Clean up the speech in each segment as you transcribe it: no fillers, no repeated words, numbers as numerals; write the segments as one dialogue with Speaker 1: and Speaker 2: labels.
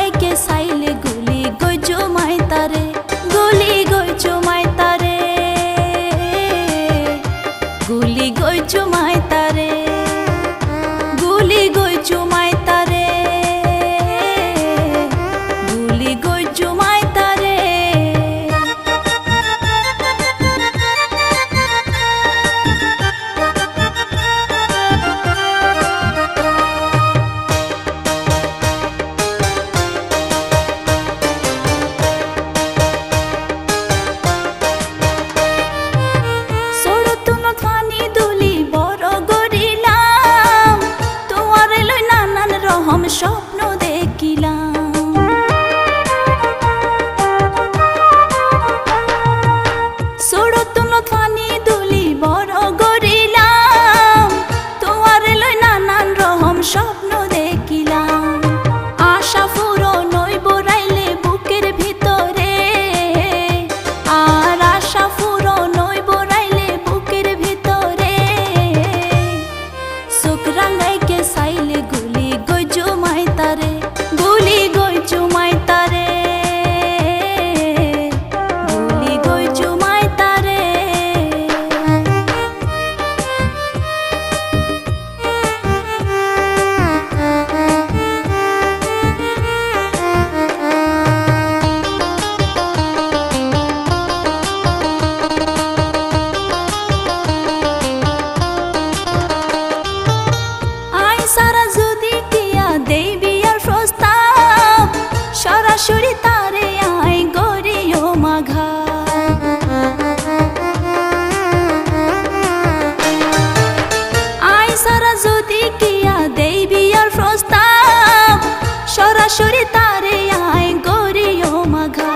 Speaker 1: রাঙ্গাইকে সাইলে গুলি গই জমাই তারে, গুলি গই জমাই তারে, গুলি গই জমাই তারে, গুলি গই জমাই তারে, গুলি গই জমাই তারে। স্বপ্ন দেখিলাম সড়তুন ফানি দুলি বড় গড়িলাম, তোমার লই নানান রকম স্বপ্ন দেখিলাম। আশা পূরণ হইব রাইলে বুকের ভিতরে, আর আশা পূরণ হইব রাইলে বুকের ভিতরে। চোখ রাঙ্গাইকে চাইলে গুলি গই জমাই তারে, গুলি গই জমাই তারে, গুলি গই জমাই তারে। আই সারা যদি কিয়া দেই বিয়ার প্রস্তাব, সরাসরি তারে আই গড়িও মাঘা। আই সারা যদি কিয়া দেই বিয়ার প্রস্তাব, সরাসরি তারে আই গড়িও মাঘা।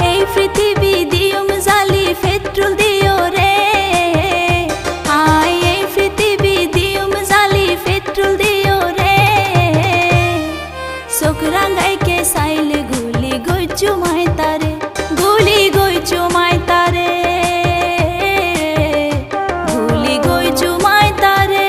Speaker 1: এই পৃথিবী দিয়ম জালি পেট্রোল দিও রে, আই এই পৃথিবী দিয়ম জালি পেট্রোল দিও রে। চোখ রাঙ্গাইকে চাইলে গুলি গই জমাই তারে, গুলি গই জমাই তারে, গুলি গই জমাই তারে।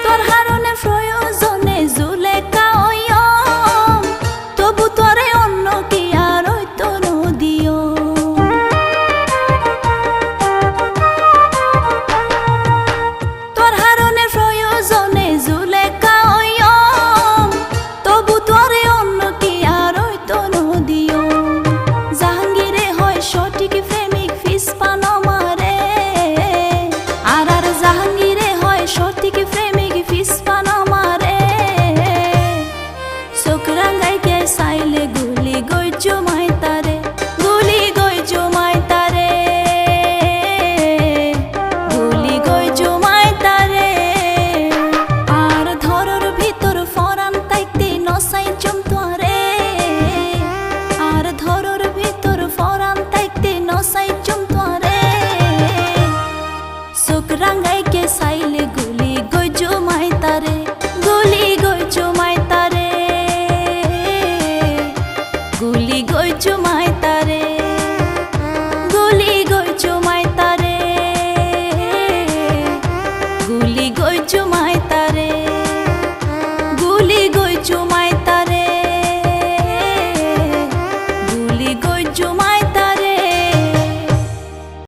Speaker 1: তোর হারনে প্রয়োজনে জুলেখা হইয়ম, তবু তোরে অন্য কি আর হইতো নদিও। তোর হারনে প্রয়োজনে জুলেখা হইয়ম, তবু তোরে অন্য কি আর হইতো নদিও। জাহাঙ্গীরে হয় সঠিক প্রেমিক ফিসপানো মারে, আর আর জাহাঙ্গীরে হয় সঠিক প্রেমিক ফিসপানো মারে। চোখ রাঙ্গাইকে চাইলে গুলি গই জমাই তারে, গুলি গই জমাই তারে, গুলি গই জমাই তারে। আর ধরর ভিতর ফরান তাইতে নসাই জমতোয়ারে, আর ধরর ভিতর ফরান তাইতে নসাই জমতোয়ারে। চোখ রাঙ্গাইকে চাইলে